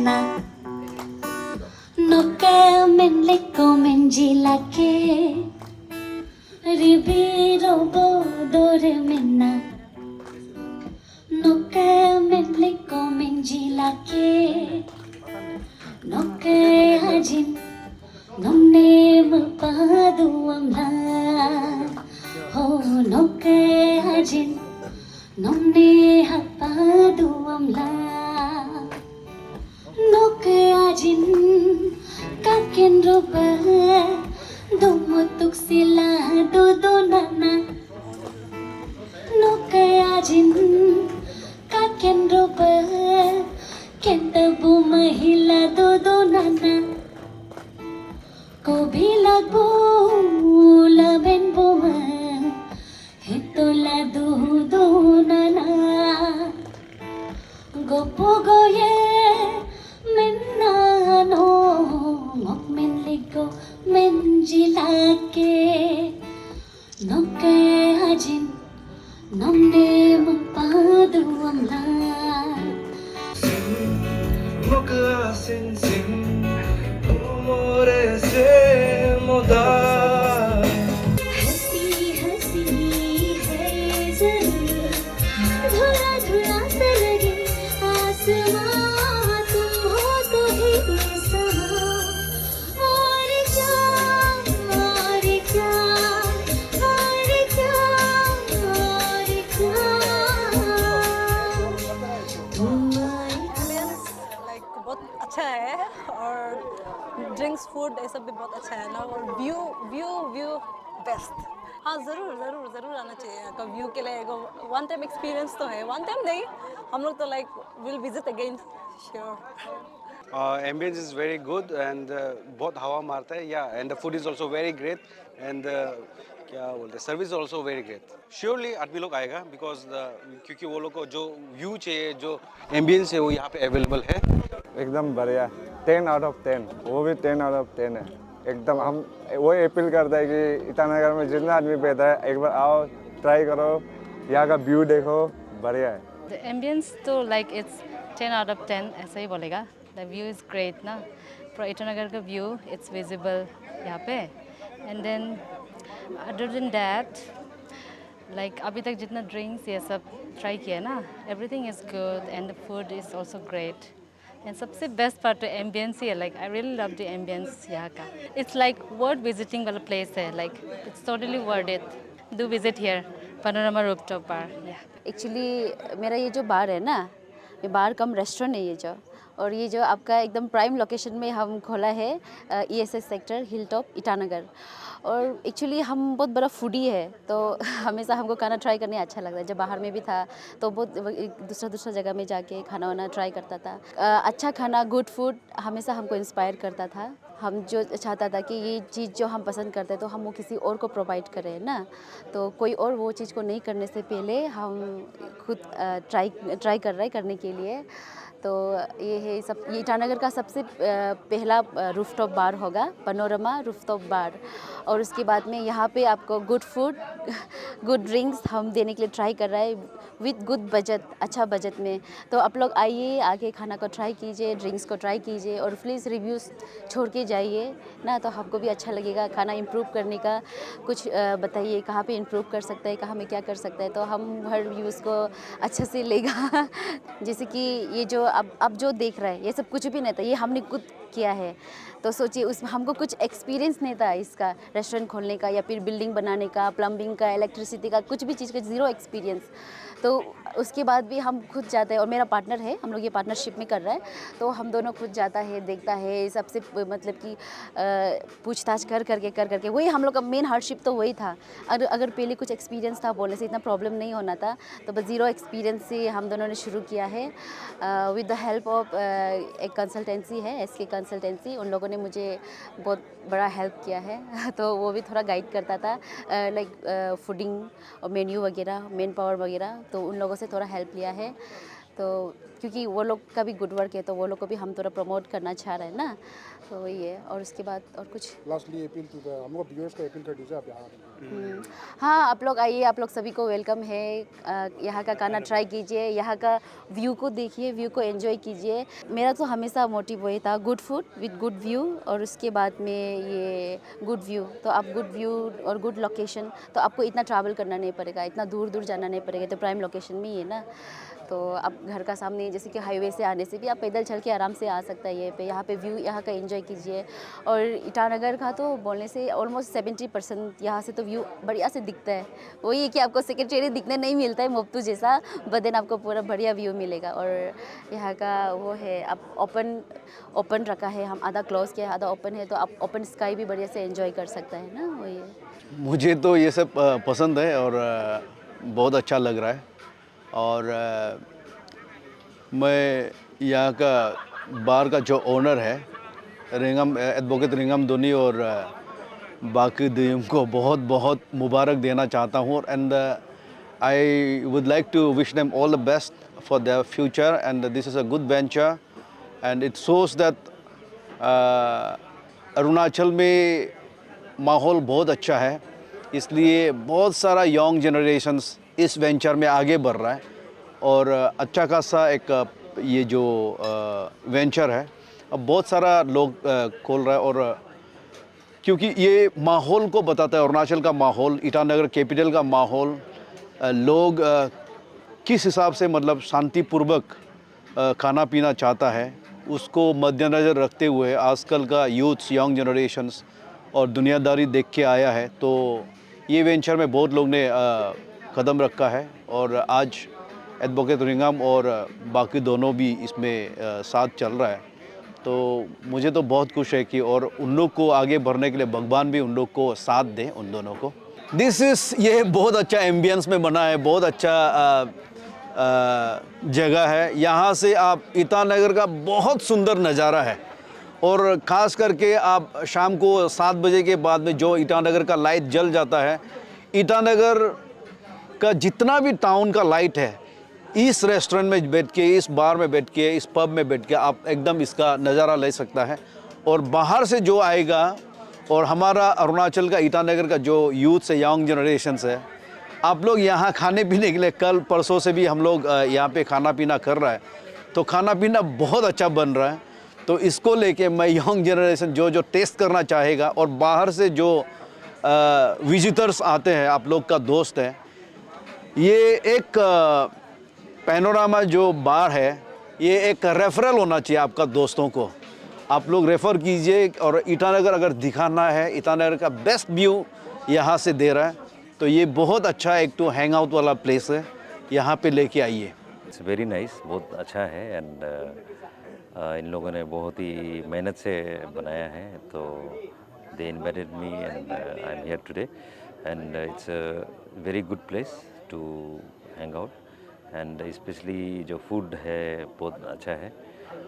menna nokke menliko menjilake ribiro bodore menna nokke menliko menjilake nokke hajin nomne mapadu amla ho nokke hajin nomne hapadu amla nokke hajin kaken roba domotuk sila do nana nokke hajin kaken roba kentabu mahila do nana ko bhi lagbo laben boma hitola do nana gopo goye menna no mok men ligo menjilake nokke hajin nomne mapadu amla moka sin sin umore se moda हंसी हंसी है जमीन धुला धुला सा लगे आसमां तुम हो तो ही समा और क्या और क्या और क्या और क्या तुम आए लाइक बहुत अच्छा है और ड्रिंक्स फूड ये सब भी बहुत अच्छा है ना और व्यू व्यू व्यू बेस्ट हाँ ज़रूर ज़रूर ज़रूर आना चाहिए का व्यू के लिए वन टाइम एक्सपीरियंस तो है वन टाइम नहीं हम लोग तो like will visit again sure ambience is very good and बहुत हवा मारता है yeah and the food is also very great and क्या बोलते हैं service also very great surely आदमी लोग आएगा बिकॉज क्योंकि वो लोग को जो व्यू चाहिए जो एम्बियंस है वो यहाँ पे अवेलेबल है एकदम बढ़िया 10 आउट ऑफ 10 वो भी 10 आउट ऑफ 10 है एकदम हम वही अपील करते हैं कि ईटानगर में जितना आदमी पैदा है एक बार आओ ट्राई करो यहाँ का व्यू देखो बढ़िया है The ambience तो like it's 10 out of 10 ऐसा ही बोलेगा The view is great ना पूरा ईटानगर का व्यू it's visible यहाँ पे and then other than that like अभी तक जितना ड्रिंक्स ये सब ट्राई किया ना everything is good and the food is also great and सबसे बेस्ट पार्ट तो एम्बियंस ही है like I really love the ambience यहाँ का it's like worth visiting वाला place है like it's totally worth it do visit here Panorama Rooftop Bar yeah actually मेरा ये जो बार है ना ये बार कम रेस्टोरेंट है ये जो और ये जो आपका एकदम प्राइम लोकेशन में हम खोला है ESS sector hill top Itanagar और एक्चुअली हम बहुत बड़ा फूडी है तो हमेशा हमको खाना ट्राई करने अच्छा लगता है जब बाहर में भी था तो बहुत दूसरा जगह में जाके खाना वाना ट्राई करता था अच्छा खाना गुड फूड हमेशा हमको इंस्पायर करता था हम जो चाहता था कि ये चीज़ जो हम पसंद करते हैं तो हम वो किसी और को प्रोवाइड करें ना तो कोई और वो चीज़ को नहीं करने से पहले हम खुद ट्राई कर रहे हैं करने के लिए तो ये है सब ये ईटानगर का सबसे पहला रूफटॉप बार होगा पनोरमा रूफटॉप बार और उसके बाद में यहाँ पे आपको गुड फूड गुड ड्रिंक्स हम देने के लिए ट्राई कर रहे हैं विद गुड बजट अच्छा बजट में तो आप लोग आइए आके खाना को ट्राई कीजिए ड्रिंक्स को ट्राई कीजिए और प्लीज़ रिव्यूज़ छोड़ के जाइए ना तो आपको भी अच्छा लगेगा खाना इम्प्रूव करने का कुछ बताइए कहाँ पे इम्प्रूव कर सकता है कहाँ में क्या कर सकता है तो हम हर व्यूज़ को अच्छे से लेगा जैसे कि ये जो अब जो देख रहे हैं ये सब कुछ भी नहीं था ये हमने खुद किया है तो सोचिए उसमें हमको कुछ एक्सपीरियंस नहीं था इसका रेस्टोरेंट खोलने का या फिर बिल्डिंग बनाने का प्लम्बिंग का इलेक्ट्रिसिटी का कुछ भी चीज़ का ज़ीरो एक्सपीरियंस तो उसके बाद भी हम खुद जाते हैं और मेरा पार्टनर है हम लोग ये पार्टनरशिप में कर रहा है तो हम दोनों खुद जाता है देखता है सबसे मतलब कि पूछताछ कर करके वही हम लोग का मेन हार्डशिप तो वही था अगर पहले कुछ एक्सपीरियंस था बोलने से इतना प्रॉब्लम नहीं होना था तो बस ज़ीरो एक्सपीरियंस से हम दोनों ने शुरू किया है विद द हेल्प ऑफ एक कंसल्टेंसी है SK कंसल्टेंसी उन लोगों ने मुझे बहुत बड़ा हेल्प किया है तो वो भी थोड़ा गाइड करता था लाइक फूडिंग और मेन्यू वगैरह मैन पावर वगैरह तो उन लोगों से थोड़ा हेल्प लिया है तो क्योंकि वो लोग का भी गुड वर्क है तो वो लोग को भी हम थोड़ा प्रमोट करना चाह रहे हैं ना, तो वही है। और उसके बाद और कुछ लास्टली अपील टू द हम लोग व्यूअर्स को अपील कर दीजिए आप यहाँ। हाँ, आप लोग आइए, आप लोग सभी को वेलकम है। यहाँ का खाना ट्राई कीजिए, यहाँ का व्यू को देखिए, व्यू को एंजॉय कीजिए। मेरा तो हमेशा मोटिव वही था, good food with good view, और उसके बाद में ये गुड व्यू। तो आप गुड व्यू और गुड लोकेशन, तो आपको इतना ट्रैवल करना नहीं पड़ेगा, इतना दूर दूर जाना नहीं पड़ेगा, तो प्राइम लोकेशन में ही है ना। तो आप घर का सामने, जैसे कि हाईवे से आने से भी आप पैदल चल के आराम से आ सकता है यहाँ पे व्यू यहाँ का एंजॉय कीजिए। और ईटानगर का तो बोलने से ऑलमोस्ट 70% यहाँ से तो व्यू बढ़िया से दिखता है। वही है कि आपको सेक्रेटरी दिखने नहीं मिलता है मोप्तू जैसा, बट देन आपको पूरा बढ़िया व्यू मिलेगा। और यहाँ का वो है, आप ओपन रखा है, हम आधा क्लोज किया है आधा ओपन है, तो आप ओपन स्काई भी बढ़िया से एंजॉय कर सकता है ना, वही है। मुझे तो ये सब पसंद है और बहुत अच्छा लग रहा है। और मैं यहाँ का बार का जो ओनर है रिंगम एडवोकेट रिंगम धोनी और बाकी टीम को बहुत बहुत मुबारक देना चाहता हूँ। And I would like to wish them all the best for their future and this is a good venture and it shows that Arunachal में माहौल बहुत अच्छा है, इसलिए बहुत सारा यंग जनरेशन्स इस वेंचर में आगे बढ़ रहा है। और अच्छा खासा एक ये जो वेंचर है अब बहुत सारा लोग खोल रहा है। और क्योंकि ये माहौल को बताता है, अरुणाचल का माहौल, ईटानगर कैपिटल का माहौल, लोग किस हिसाब से मतलब शांतिपूर्वक खाना पीना चाहता है, उसको मद्देनज़र रखते हुए आजकल का यूथ्स, यंग जनरेशन्स और दुनियादारी देख के आया है। तो ये वेंचर में बहुत लोग ने कदम रखा है और आज एडवोकेट रिंगम और बाकी दोनों भी इसमें साथ चल रहा है। तो मुझे तो बहुत खुश है कि और उन लोग को आगे बढ़ने के लिए भगवान भी उन लोग को साथ दें, उन दोनों को। ये बहुत अच्छा एम्बियंस में बना है, बहुत अच्छा जगह है। यहाँ से आप ईटानगर का बहुत सुंदर नज़ारा है और ख़ास करके आप शाम को 7 बजे के बाद में जो ईटानगर का लाइट जल जाता है, ईटानगर का जितना भी टाउन का लाइट है, इस रेस्टोरेंट में बैठ के, इस बार में बैठ के, इस पब में बैठ के आप एकदम इसका नज़ारा ले सकता है। और बाहर से जो आएगा और हमारा अरुणाचल का ईटानगर का जो यूथ से यंग जनरेशन्स है, आप लोग यहाँ खाने पीने के लिए कल परसों से भी हम लोग यहाँ पे खाना पीना कर रहा है, तो खाना पीना बहुत अच्छा बन रहा है। तो इसको लेके मैं यंग जनरेशन जो टेस्ट करना चाहेगा और बाहर से जो विजिटर्स आते हैं, आप लोग का दोस्त है, ये एक पैनोरामा जो बार है, ये एक रेफरल होना चाहिए आपका दोस्तों को। आप लोग रेफ़र कीजिए और ईटानगर अगर दिखाना है, ईटानगर का बेस्ट व्यू यहाँ से दे रहा है, तो ये बहुत अच्छा एक तो हैंग आउट वाला प्लेस है, यहाँ पे लेके आइए। इट्स वेरी नाइस, बहुत अच्छा है। एंड इन लोगों ने बहुत ही मेहनत से बनाया है, तो they invited me and I am here today and it's a very good place to hang out and specially जो फूड है बहुत अच्छा है।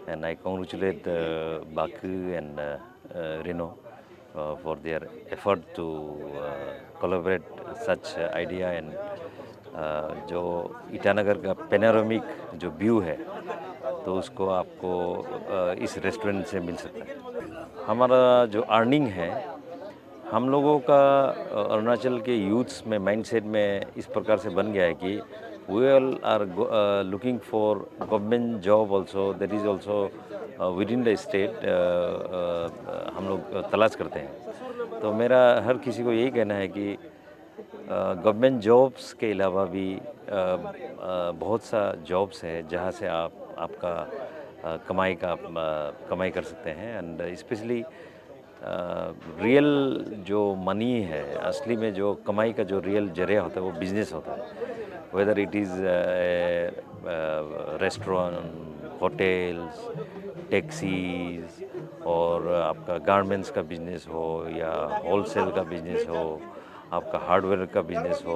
एंड आई कॉन्ग्रेचुलेट बाकू एंड रिनो for their effort to collaborate such idea and जो ईटानगर का panoramic जो व्यू है, तो उसको आपको इस रेस्टोरेंट से मिल सकता है। हमारा जो अर्निंग है, हम लोगों का अरुणाचल के यूथ्स में माइंडसेट में इस प्रकार से बन गया है कि we all are looking for government job also, that is also within the state हम लोग तलाश करते हैं। तो मेरा हर किसी को यही कहना है कि गवर्नमेंट जॉब्स के अलावा भी बहुत सा जॉब्स है जहाँ से आपका कमाई कर सकते हैं। एंड स्पेशली रियल जो मनी है, असली में जो कमाई का जो रियल जरिया होता है वो बिज़नेस होता है। Whether it is restaurant, hotels, taxis और आपका गारमेंट्स का बिजनेस हो या होलसेल का बिजनेस हो, आपका हार्डवेयर का बिजनेस हो,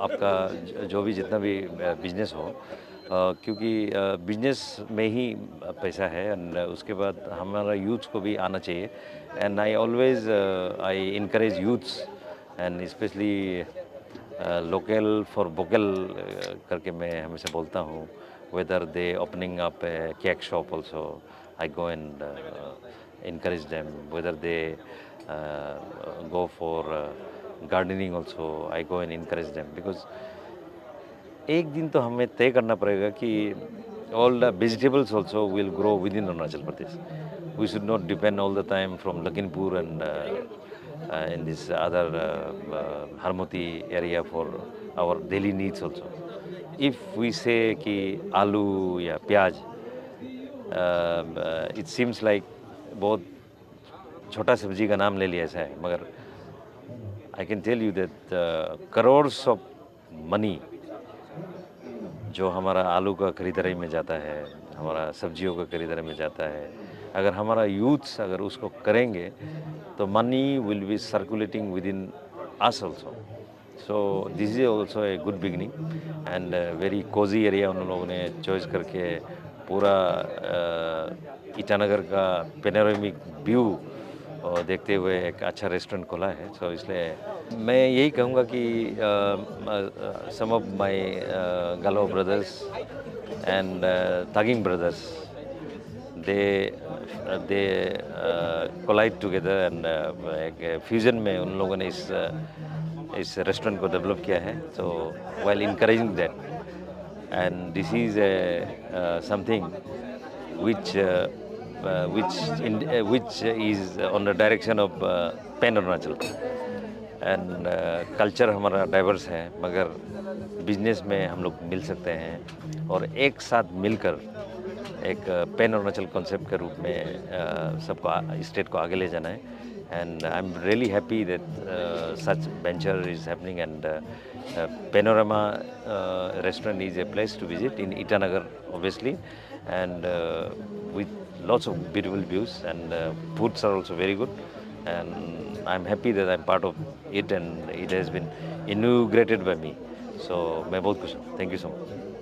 आपका जो भी जितना भी बिजनेस हो, क्योंकि बिजनेस में ही पैसा है। एंड उसके बाद हमारा यूथ्स को भी आना चाहिए। And I always I encourage youths and specially local for vocal करके मैं हमेशा बोलता हूँ. Whether they opening up a cake shop also, I go and encourage them. Whether they go for gardening also, I go and encourage them. Because एक दिन तो हमें तय करना पड़ेगा कि all the vegetables also will grow within Arunachal Pradesh. We should not depend all the time from Lakhimpur and in this other Harmoti area for our daily needs also. If we say कि आलू या प्याज, it seems like बहुत छोटा सब्जी का नाम ले लिया ऐसा है, मगर I can tell you that crores of money जो हमारा आलू का खरीदारी में जाता है, हमारा सब्जियों का खरीदारी में जाता है, अगर हमारा यूथ्स अगर उसको करेंगे तो money will be circulating with in us also. So this is also a good beginning and very Cozi area उन लोगों ने चॉइस करके पूरा ईटानगर का पेनोरामिक व्यू देखते हुए एक अच्छा रेस्टोरेंट खोला है. सो इसलिए मैं यही कहूँगा कि some of my Galo brothers and Tagin brothers they collide together and एक फ्यूजन में उन लोगों ने इस रेस्टोरेंट को डेवलप किया है. सो while encouraging that, and this is something which is on the direction of Pan Arunachal. And culture हमारा डाइवर्स है, मगर बिजनेस में हम लोग मिल सकते हैं और एक साथ मिलकर एक पैन अरुणाचल कॉन्सेप्ट के रूप में सबको स्टेट को आगे ले जाना है. And I am really happy that such venture is happening and panorama restaurant is a place to visit in Itanagar obviously, and with lots of beautiful views and foods are also very good, and I'm happy that I'm part of it and it has been inaugurated by me. So मैं बहुत खुश हूँ. Thank you so much.